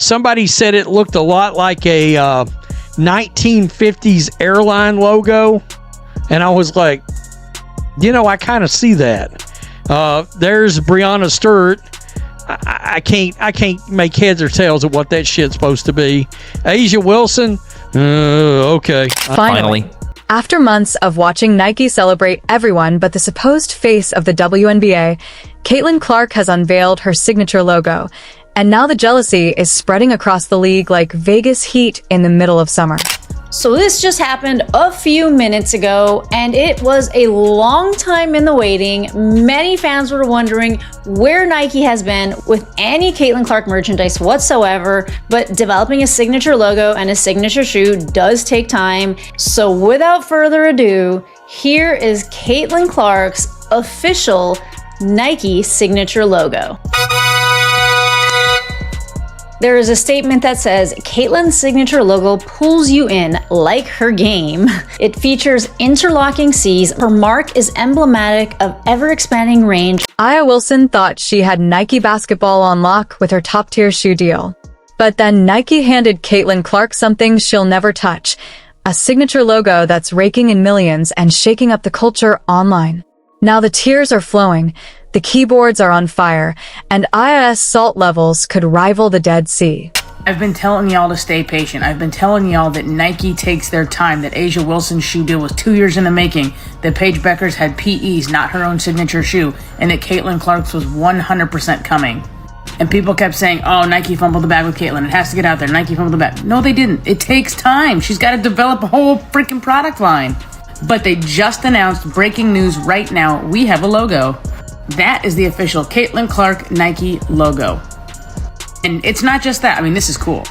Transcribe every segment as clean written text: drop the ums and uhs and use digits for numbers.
somebody said it looked a lot like a 1950s airline logo. And I was like, I kind of see that. There's Breonna Stewart. I can't make heads or tails of what that shit's supposed to be. Asia Wilson. Okay. Finally. After months of watching Nike celebrate everyone but the supposed face of the WNBA, Caitlin Clark has unveiled her signature logo. And now the jealousy is spreading across the league like Vegas heat in the middle of summer. So this just happened a few minutes ago, and it was a long time in the waiting. Many fans were wondering where Nike has been with any Caitlin Clark merchandise whatsoever, but developing a signature logo and a signature shoe does take time. So without further ado, here is Caitlin Clark's official Nike signature logo. There is a statement that says, Caitlin's signature logo pulls you in like her game. It features interlocking C's. Her mark is emblematic of ever-expanding range. Aya Wilson thought she had Nike basketball on lock with her top-tier shoe deal. But then Nike handed Caitlin Clark something she'll never touch, a signature logo that's raking in millions and shaking up the culture online. Now the tears are flowing. The keyboards are on fire, and IIS salt levels could rival the Dead Sea. I've been telling y'all to stay patient. I've been telling y'all that Nike takes their time, that Asia Wilson's shoe deal was 2 years in the making, that Paige Beckers had PEs, not her own signature shoe, and that Caitlin Clark's was 100% coming. And people kept saying, oh, Nike fumbled the bag with Caitlin. It has to get out there. Nike fumbled the bag. No, they didn't. It takes time. She's got to develop a whole freaking product line. But they just announced, breaking news right now, we have a logo. That is the official Caitlin Clark Nike logo. And it's not just that. I mean, this is cool.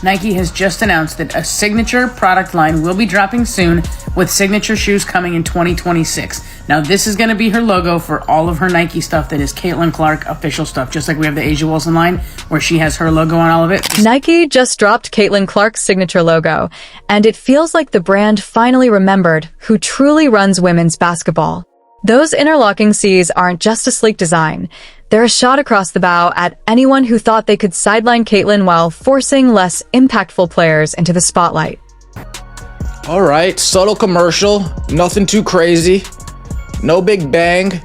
Nike has just announced that a signature product line will be dropping soon with signature shoes coming in 2026. Now, this is going to be her logo for all of her Nike stuff that is Caitlin Clark official stuff, just like we have the Asia Wilson line where she has her logo on all of it. Nike just dropped Caitlin Clark's signature logo, and it feels like the brand finally remembered who truly runs women's basketball. Those interlocking C's aren't just a sleek design. They're a shot across the bow at anyone who thought they could sideline Caitlin while forcing less impactful players into the spotlight. All right, subtle commercial, nothing too crazy, no big bang.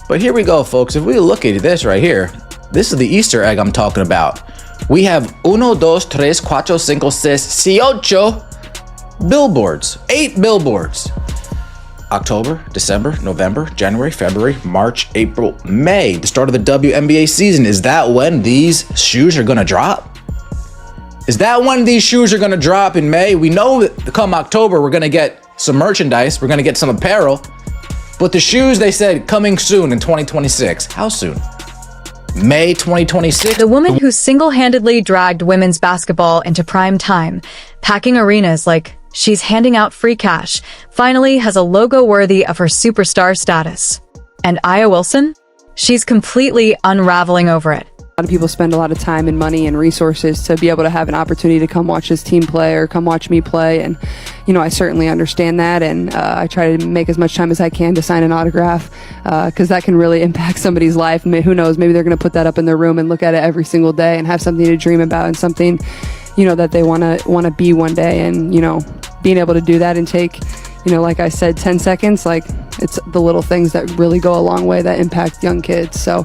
But here we go, folks. If we look at this right here, this is the Easter egg I'm talking about. We have 1, 2, 3, 4, 5, 6, 7, 8 billboards. 8 billboards. October, December, November, January, February, March, April, May, the start of the WNBA season. Is that when these shoes are gonna drop? Is that when these shoes are gonna drop in May? We know that come October, we're gonna get some merchandise, we're gonna get some apparel, but the shoes, they said, coming soon in 2026. How soon? May 2026? The woman who single-handedly dragged women's basketball into prime time, packing arenas like she's handing out free cash, finally has a logo worthy of her superstar status. And Aya Wilson? She's completely unraveling over it. A lot of people spend a lot of time and money and resources to be able to have an opportunity to come watch this team play or come watch me play. And, I certainly understand that. And I try to make as much time as I can to sign an autograph because that can really impact somebody's life. I mean, who knows? Maybe they're going to put that up in their room and look at it every single day and have something to dream about and something, that they want to be one day. And, being able to do that and take, like I said, 10 seconds, like it's the little things that really go a long way that impact young kids. So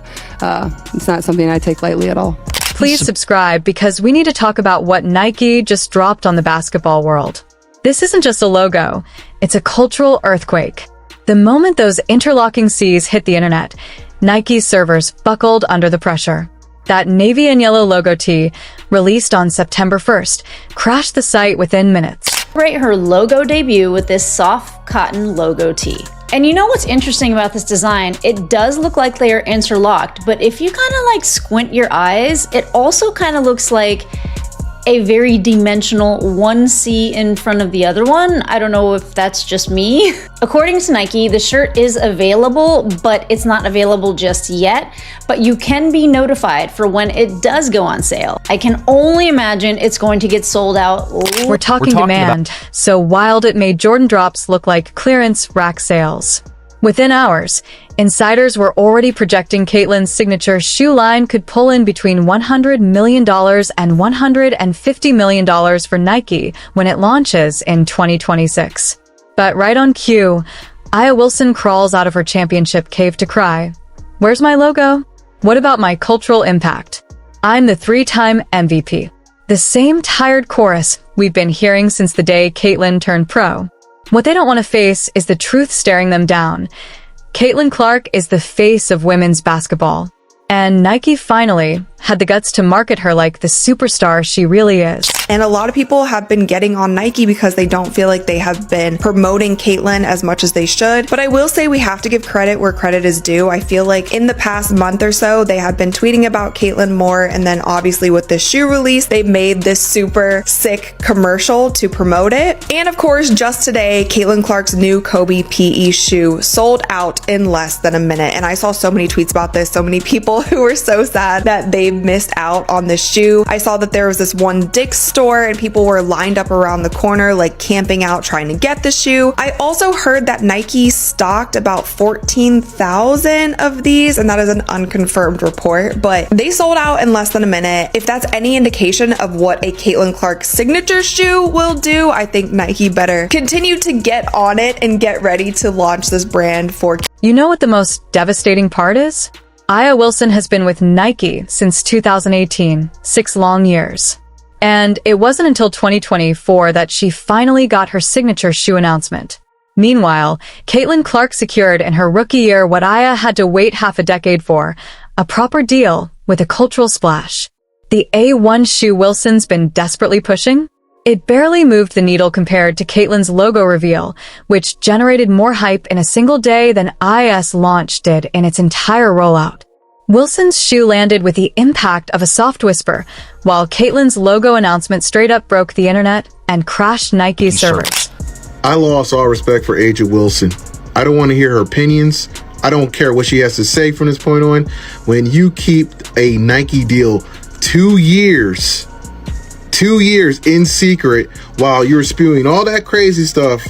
it's not something I take lightly at all. Please subscribe because we need to talk about what Nike just dropped on the basketball world. This isn't just a logo, it's a cultural earthquake. The moment those interlocking C's hit the internet, Nike's servers buckled under the pressure. That navy and yellow logo tee, released on September 1st, crashed the site within minutes. Celebrate her logo debut with this soft cotton logo tee. And you know what's interesting about this design? It does look like they are interlocked, but if you kind of squint your eyes, it also kind of looks like a very dimensional one C in front of the other one. I don't know if that's just me. According to Nike, the shirt is available, but it's not available just yet, but you can be notified for when it does go on sale. I can only imagine it's going to get sold out. We're talking demand, so wild it made Jordan drops look like clearance rack sales. Within hours, insiders were already projecting Caitlyn's signature shoe line could pull in between $100 million and $150 million for Nike when it launches in 2026. But right on cue, Aya Wilson crawls out of her championship cave to cry. Where's my logo? What about my cultural impact? I'm the 3-time MVP. The same tired chorus we've been hearing since the day Caitlyn turned pro. What they don't want to face is the truth staring them down. Caitlin Clark is the face of women's basketball. And Nike finally had the guts to market her like the superstar she really is. And a lot of people have been getting on Nike because they don't feel like they have been promoting Caitlyn as much as they should. But I will say we have to give credit where credit is due. I feel like in the past month or so, they have been tweeting about Caitlyn more. And then obviously with this shoe release, they made this super sick commercial to promote it. And of course, just today, Caitlin Clark's new Kobe PE shoe sold out in less than a minute. And I saw so many tweets about this, so many people who were so sad that they missed out on this shoe. I saw that there was this one Dick's store and people were lined up around the corner, like camping out trying to get the shoe. I also heard that Nike stocked about 14,000 of these, and that is an unconfirmed report, but they sold out in less than a minute. If that's any indication of what a Caitlin Clark signature shoe will do, I think Nike better continue to get on it and get ready to launch this brand for. You know what the most devastating part is? Aya Wilson has been with Nike since 2018, 6 long years. And it wasn't until 2024 that she finally got her signature shoe announcement. Meanwhile, Caitlin Clark secured in her rookie year what Aya had to wait half a decade for, a proper deal with a cultural splash. The A1 shoe Wilson's been desperately pushing? It barely moved the needle compared to Caitlyn's logo reveal, which generated more hype in a single day than Aya's launch did in its entire rollout. Wilson's shoe landed with the impact of a soft whisper, while Caitlyn's logo announcement straight up broke the internet and crashed Nike's servers. I lost all respect for A'ja Wilson. I don't want to hear her opinions. I don't care what she has to say from this point on. When you keep a Nike deal 2 years in secret while you're spewing all that crazy stuff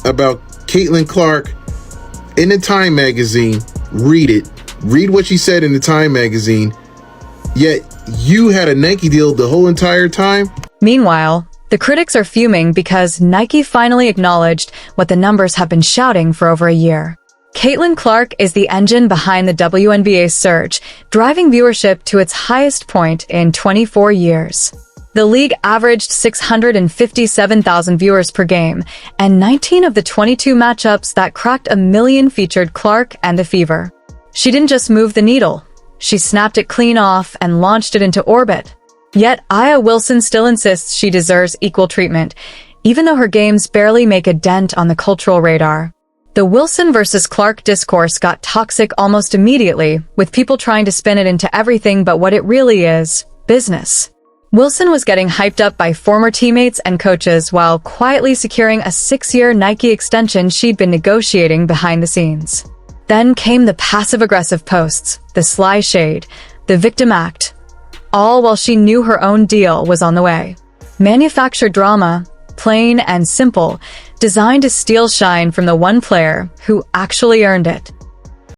about Caitlin Clark in the Time magazine, read what she said in the Time magazine, yet you had a Nike deal the whole entire time. Meanwhile, the critics are fuming because Nike finally acknowledged what the numbers have been shouting for over a year. Caitlin Clark is the engine behind the WNBA surge, driving viewership to its highest point in 24 years. The league averaged 657,000 viewers per game, and 19 of the 22 matchups that cracked 1 million featured Clark and the Fever. She didn't just move the needle. She snapped it clean off and launched it into orbit. Yet Aya Wilson still insists she deserves equal treatment, even though her games barely make a dent on the cultural radar. The Wilson versus Clark discourse got toxic almost immediately, with people trying to spin it into everything but what it really is, business. Wilson was getting hyped up by former teammates and coaches while quietly securing a 6-year Nike extension she'd been negotiating behind the scenes. Then came the passive-aggressive posts, the sly shade, the victim act, all while she knew her own deal was on the way. Manufactured drama, plain and simple, designed to steal shine from the one player who actually earned it.